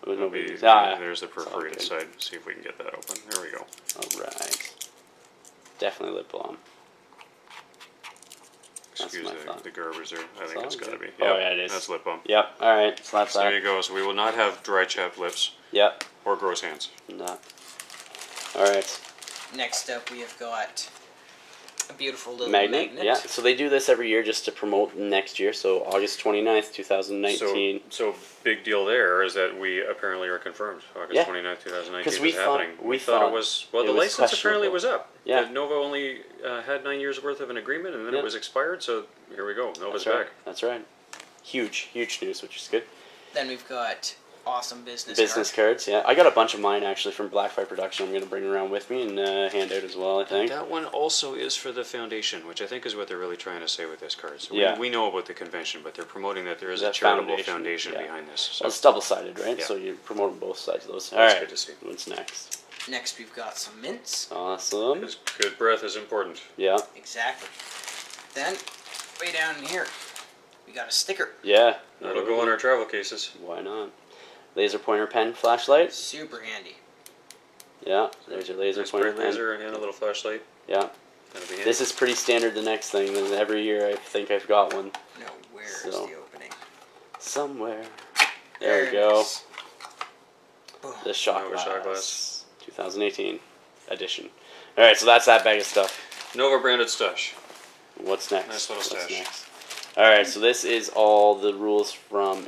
[SPEAKER 1] Nobody.
[SPEAKER 5] there's the
[SPEAKER 1] it's all
[SPEAKER 5] perforated
[SPEAKER 1] good.
[SPEAKER 5] side. See if we can get that open. There we go.
[SPEAKER 1] All right. Definitely lip balm.
[SPEAKER 5] Excuse
[SPEAKER 1] my thought.
[SPEAKER 5] the garbage there. I think
[SPEAKER 1] all
[SPEAKER 5] it's got to
[SPEAKER 1] good.
[SPEAKER 5] be.
[SPEAKER 1] Oh,
[SPEAKER 5] Yep,
[SPEAKER 1] yeah, it is.
[SPEAKER 5] That's lip balm.
[SPEAKER 1] Yep. All right. Slap
[SPEAKER 5] So there
[SPEAKER 1] that.
[SPEAKER 5] you go. So we will not have dry chapped lips
[SPEAKER 1] Yep.
[SPEAKER 5] or gross hands.
[SPEAKER 1] Nah. All right.
[SPEAKER 4] Next up, we have got a beautiful little
[SPEAKER 1] Magnet.
[SPEAKER 4] magnet.
[SPEAKER 1] Yeah. So they do this every year just to promote next year. So August 29th, 2019.
[SPEAKER 5] So big deal there is that we apparently are confirmed. August
[SPEAKER 1] Yeah.
[SPEAKER 5] 29th, 2019
[SPEAKER 1] 'Cause
[SPEAKER 5] is
[SPEAKER 1] we thought-
[SPEAKER 5] happening.
[SPEAKER 1] we
[SPEAKER 5] We thought
[SPEAKER 1] thought
[SPEAKER 5] it was, well,
[SPEAKER 1] it
[SPEAKER 5] the
[SPEAKER 1] was
[SPEAKER 5] license apparently
[SPEAKER 1] questionable.
[SPEAKER 5] was up.
[SPEAKER 1] Yeah.
[SPEAKER 5] Nova only had 9 years worth of an agreement and then
[SPEAKER 1] Yeah.
[SPEAKER 5] it was expired, so here we go. Nova's
[SPEAKER 1] That's right.
[SPEAKER 5] back.
[SPEAKER 1] That's right. Huge news, which is good.
[SPEAKER 4] Then we've got awesome business
[SPEAKER 1] Business
[SPEAKER 4] card.
[SPEAKER 1] cards, yeah. I got a bunch of mine actually from Blackfyre Productions. I'm going to bring around with me and hand out as well, I think.
[SPEAKER 5] That one also is for the foundation, which I think is what they're really trying to say with this card. So
[SPEAKER 1] Yeah.
[SPEAKER 5] we know about the convention, but they're promoting that there is a
[SPEAKER 1] That
[SPEAKER 5] charitable
[SPEAKER 1] foundation,
[SPEAKER 5] foundation
[SPEAKER 1] yeah.
[SPEAKER 5] behind this. So
[SPEAKER 1] Well, it's double-sided, right?
[SPEAKER 5] Yeah.
[SPEAKER 1] So you promote both sides of those. All
[SPEAKER 5] That's
[SPEAKER 1] right.
[SPEAKER 5] good to see.
[SPEAKER 1] What's next?
[SPEAKER 4] Next, we've got some mints.
[SPEAKER 1] Awesome.
[SPEAKER 5] because good breath is important.
[SPEAKER 1] Yeah.
[SPEAKER 4] Exactly. Then, way down in here, we got a sticker.
[SPEAKER 1] Yeah.
[SPEAKER 5] That'll go on our travel cases.
[SPEAKER 1] Why not? Laser pointer pen flashlight.
[SPEAKER 4] Super handy.
[SPEAKER 1] Yeah. There's your laser
[SPEAKER 5] Nice
[SPEAKER 1] pointer
[SPEAKER 5] bright
[SPEAKER 1] pen.
[SPEAKER 5] laser and a little flashlight.
[SPEAKER 1] Yeah.
[SPEAKER 5] That'll be handy.
[SPEAKER 1] This is pretty standard. The next thing. And every year I think I've got one
[SPEAKER 4] No, where's
[SPEAKER 1] So.
[SPEAKER 4] the opening?
[SPEAKER 1] somewhere. There we go.
[SPEAKER 4] it is. Boom.
[SPEAKER 1] The shot
[SPEAKER 5] Nova
[SPEAKER 1] glass.
[SPEAKER 5] shot glass.
[SPEAKER 1] 2018 edition. All right. So that's that bag of stuff.
[SPEAKER 5] Nova branded stash.
[SPEAKER 1] What's next?
[SPEAKER 5] Nice little
[SPEAKER 1] What's
[SPEAKER 5] stash.
[SPEAKER 1] next? All right, so this is all the rules from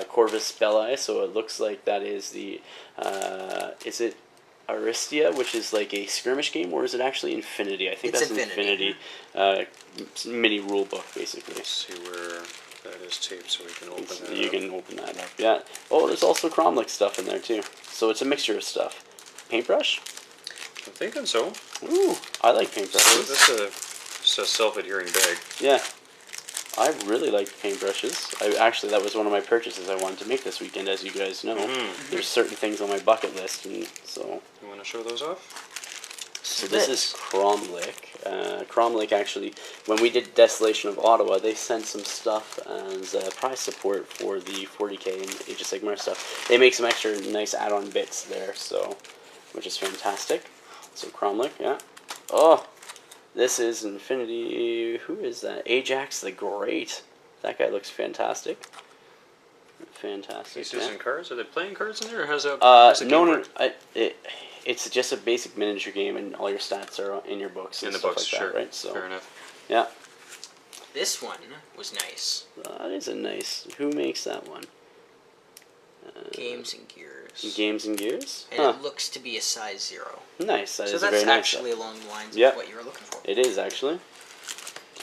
[SPEAKER 1] Corvus Belli. So it looks like that is the is it Aristia, which is like a skirmish game, or is it actually Infinity? I think
[SPEAKER 4] It's
[SPEAKER 1] that's
[SPEAKER 4] Infinity.
[SPEAKER 1] mini rule book basically.
[SPEAKER 5] Let's see where that is taped so we can open that
[SPEAKER 1] You
[SPEAKER 5] up.
[SPEAKER 1] can open that up. Yeah. Oh, there's also Cromlech stuff in there too. So it's a mixture of stuff. Paintbrush.
[SPEAKER 5] I'm thinking so.
[SPEAKER 1] Ooh, I like
[SPEAKER 5] So
[SPEAKER 1] paintbrushes.
[SPEAKER 5] this is a self-adhering bag.
[SPEAKER 1] Yeah. I really like paintbrushes. That was one of my purchases I wanted to make this weekend, as you guys know.
[SPEAKER 5] Mhm.
[SPEAKER 1] There's certain things on my bucket list, and so
[SPEAKER 5] You want to show those off?
[SPEAKER 1] So this is Cromlech. Cromlech actually, when we did Desolation of Ottawa, they sent some stuff as prize support for the 40k and Age of Sigmar stuff. They make some extra nice add-on bits there, so which is fantastic. So Cromlech, yeah. Oh, this is Infinity. Who is that? Ajax the Great. That guy looks fantastic. Fantastic.
[SPEAKER 3] Pieces and cards? Are they playing cards in there, or how's that?
[SPEAKER 1] No. It's just a basic miniature game, and all your stats are in your books. And
[SPEAKER 3] in the
[SPEAKER 1] stuff
[SPEAKER 3] books,
[SPEAKER 1] like
[SPEAKER 3] sure.
[SPEAKER 1] That, right? So,
[SPEAKER 3] fair enough.
[SPEAKER 1] Yeah.
[SPEAKER 4] This one was nice.
[SPEAKER 1] That is a nice. Who makes that one?
[SPEAKER 4] Games and Gears.
[SPEAKER 1] Games and Gears.
[SPEAKER 4] And it looks to be a size 0.
[SPEAKER 1] Nice. That
[SPEAKER 4] so
[SPEAKER 1] is
[SPEAKER 4] that's
[SPEAKER 1] very nice.
[SPEAKER 4] actually along the lines
[SPEAKER 1] Yep.
[SPEAKER 4] of what you were looking for.
[SPEAKER 1] It is actually.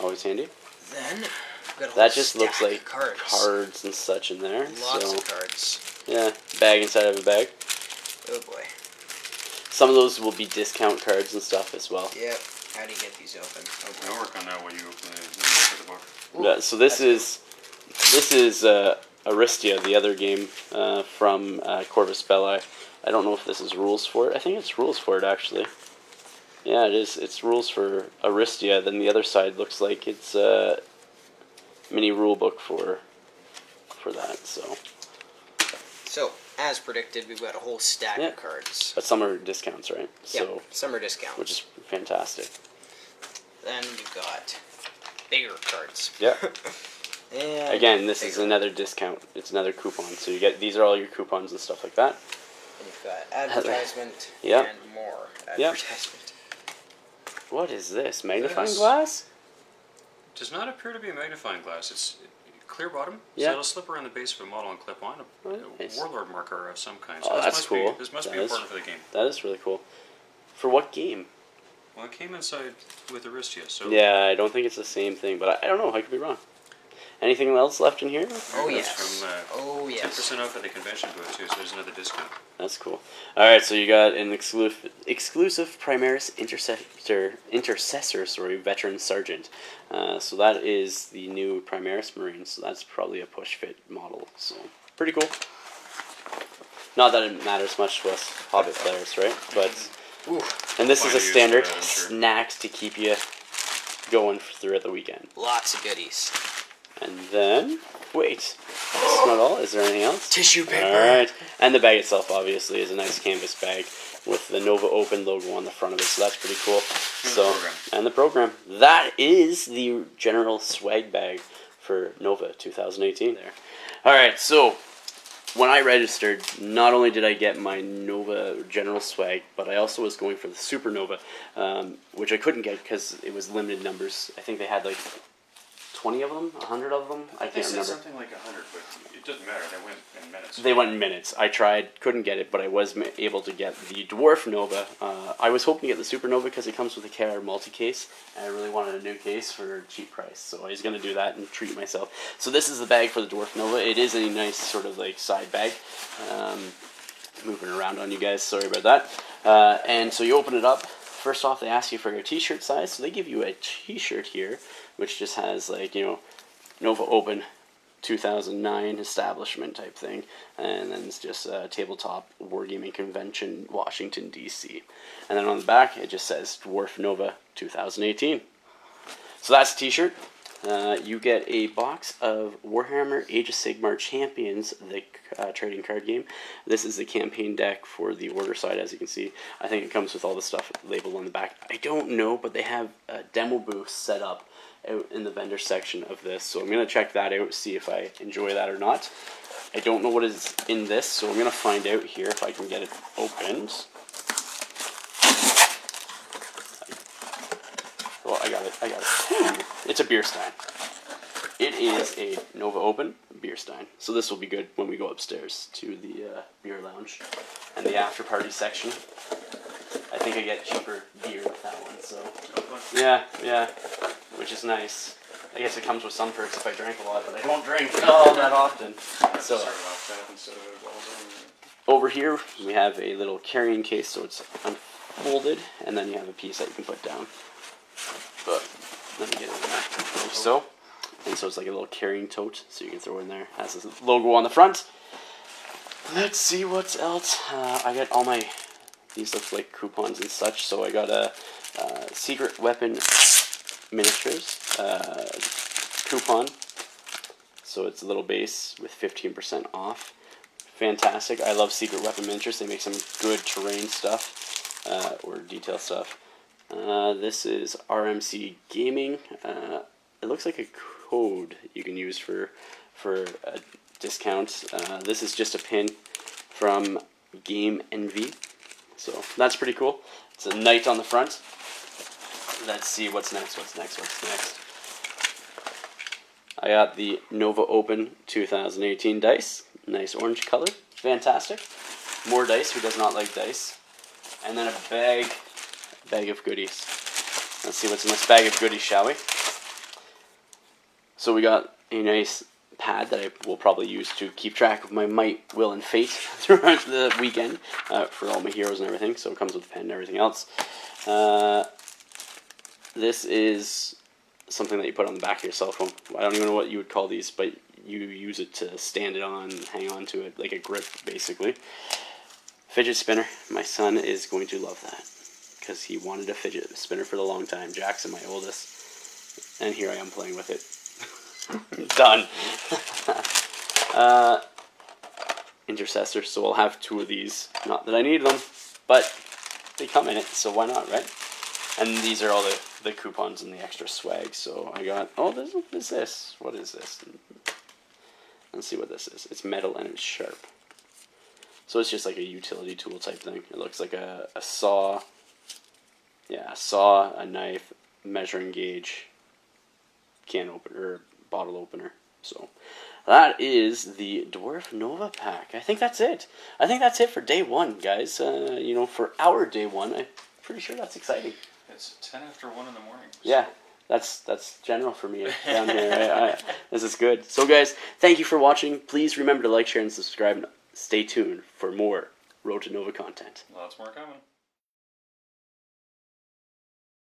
[SPEAKER 1] Always handy.
[SPEAKER 4] Then we've got a
[SPEAKER 1] That
[SPEAKER 4] whole
[SPEAKER 1] just looks
[SPEAKER 4] stack
[SPEAKER 1] like
[SPEAKER 4] of cards.
[SPEAKER 1] and such in there.
[SPEAKER 4] Lots
[SPEAKER 1] so,
[SPEAKER 4] of cards.
[SPEAKER 1] yeah, bag inside of a bag.
[SPEAKER 4] Oh boy.
[SPEAKER 1] Some of those will be discount cards and stuff as well.
[SPEAKER 4] Yep. How do you get these open? Oh,
[SPEAKER 5] I'll work on that while you open it. Look at the book.
[SPEAKER 1] Yeah, so this is Aristia, the other game from Corvus Belli. I don't know if this is rules for it. I think it's rules for it actually. Yeah, it is. It's rules for Aristia. Then the other side looks like it's a mini rule book for that.
[SPEAKER 4] So, as predicted, we've got a whole stack
[SPEAKER 1] Yeah.
[SPEAKER 4] of cards.
[SPEAKER 1] But some are discounts, right?
[SPEAKER 4] Yep. Summer discount.
[SPEAKER 1] Which is fantastic.
[SPEAKER 4] Then we've got bigger cards.
[SPEAKER 1] Yeah.
[SPEAKER 4] And
[SPEAKER 1] Again, this is
[SPEAKER 4] bigger.
[SPEAKER 1] another discount. It's another coupon. So you get these are all your coupons and stuff like that.
[SPEAKER 4] And you've got advertisement
[SPEAKER 1] Yep.
[SPEAKER 4] and more
[SPEAKER 1] Yep.
[SPEAKER 4] advertisement.
[SPEAKER 1] What is this? Magnifying
[SPEAKER 3] Yes.
[SPEAKER 1] glass?
[SPEAKER 5] Does not appear to be a magnifying glass. It's clear bottom,
[SPEAKER 1] Yeah.
[SPEAKER 5] so it'll slip around the base of a model and clip on a
[SPEAKER 1] Nice.
[SPEAKER 5] warlord marker of some kind.
[SPEAKER 1] Oh,
[SPEAKER 5] So this
[SPEAKER 1] that's
[SPEAKER 5] must
[SPEAKER 1] cool.
[SPEAKER 5] Be, this must
[SPEAKER 1] That
[SPEAKER 5] be
[SPEAKER 1] is-
[SPEAKER 5] important for the game.
[SPEAKER 1] That is really cool. For what game?
[SPEAKER 5] Well, it came inside with Aristia, so
[SPEAKER 1] Yeah, I don't think it's the same thing, but I don't know. I could be wrong. Anything else left in here?
[SPEAKER 4] Oh,
[SPEAKER 5] That's
[SPEAKER 4] yes.
[SPEAKER 5] from,
[SPEAKER 4] Oh, yes.
[SPEAKER 5] 10% off at the convention booth too. So there's another discount.
[SPEAKER 1] That's cool. All right, so you got an exclusive Primaris Intercessor, veteran sergeant. So that is the new Primaris Marine. So that's probably a push fit model. So pretty cool. Not that it matters much to us Hobbit players, right? But
[SPEAKER 4] Ooh,
[SPEAKER 1] and this is a
[SPEAKER 5] Fine use for
[SPEAKER 1] standard
[SPEAKER 5] that, I'm sure.
[SPEAKER 1] snacks to keep you going throughout the weekend.
[SPEAKER 4] lots of goodies.
[SPEAKER 1] And then wait, that's not all. Is there anything else?
[SPEAKER 4] Tissue paper.
[SPEAKER 1] Alright, and the bag itself obviously is a nice canvas bag with the Nova Open logo on the front of it, so that's pretty cool. And the program. That is the general swag bag for Nova 2018 there. Alright, so when I registered, not only did I get my Nova general swag, but I also was going for the Supernova, which I couldn't get because it was limited numbers. I think they had like 20 of them, 100 of them. I
[SPEAKER 5] They
[SPEAKER 1] can't
[SPEAKER 5] said
[SPEAKER 1] remember.
[SPEAKER 5] something like 100, but it doesn't matter. They went in minutes.
[SPEAKER 1] They went in minutes. I tried, couldn't get it, but I was able to get the Dwarf Nova. I was hoping to get the Supernova because it comes with a KR multi-case, and I really wanted a new case for a cheap price, so I was going to do that and treat myself. So this is the bag for the Dwarf Nova. It is a nice sort of like side bag. Moving around on you guys, sorry about that. And so you open it up. First off, they ask you for your t-shirt size, so they give you a t-shirt here, which just has like, you know, Nova Open 2009 establishment type thing, and then it's just a tabletop wargaming convention, Washington DC, and then on the back it just says Dwarf Nova 2018. So that's a t-shirt. You get a box of Warhammer Age of Sigmar Champions, the trading card game. This is the campaign deck for the order side, as you can see. I think it comes with all the stuff labeled on the back. I don't know, but they have a demo booth set up out in the vendor section of this, so I'm going to check that out, see if I enjoy that or not. I don't know what is in this, so I'm going to find out here if I can get it opened. Well, I got it. It's a beer stein. It is a Nova Open beer stein. So this will be good when we go upstairs to the beer lounge and the after party section. I think I get cheaper beer with that one, so yeah, which is nice. I guess it comes with some perks if I drink a lot, but I don't drink all that often. So over here we have a little carrying case, so it's unfolded, and then you have a piece that you can put down. But let me get it in there, like so. And so it's like a little carrying tote, so you can throw it in there. It has this logo on the front. Let's see what else. I got all my these look like coupons and such. So I got a Secret Weapon Miniatures coupon. So it's a little base with 15% off. Fantastic. I love Secret Weapon Miniatures. They make some good terrain stuff or detail stuff. This is RMC Gaming. It looks like a code you can use for a discount. This is just a pin from Game Envy. So that's pretty cool. It's a knight on the front. Let's see what's next. I got the Nova Open 2018 dice. Nice orange color. Fantastic. More dice. Who does not like dice? And then a bag of goodies. Let's see what's in this bag of goodies, shall we? So we got a nice pad that I will probably use to keep track of my might, will, and fate throughout the weekend for all my heroes and everything. So it comes with a pen and everything else. This is something that you put on the back of your cell phone. I don't even know what you would call these, but you use it to stand it on, hang on to it, like a grip, basically. Fidget spinner. My son is going to love that because he wanted a fidget spinner for a long time. Jackson, my oldest, and here I am playing with it. Done. Intercessor, so I'll have 2 of these. Not that I need them, but they come in it, so why not, right? And these are all the coupons and the extra swag. So I got, what is this? What is this? Let's see what this is. It's metal and it's sharp. So it's just like a utility tool type thing. It looks like a saw. Yeah, a saw, a knife, measuring gauge, can opener, bottle opener. So that is the Dwarf Nova pack. I think that's it. I think that's it for day 1, guys. For our day 1, I'm pretty sure that's exciting.
[SPEAKER 3] It's 10 after 1 in the morning. So.
[SPEAKER 1] Yeah, that's general for me down here. This is good. So guys, thank you for watching. Please remember to like, share, and subscribe. And stay tuned for more Road to Nova content.
[SPEAKER 3] Lots more coming.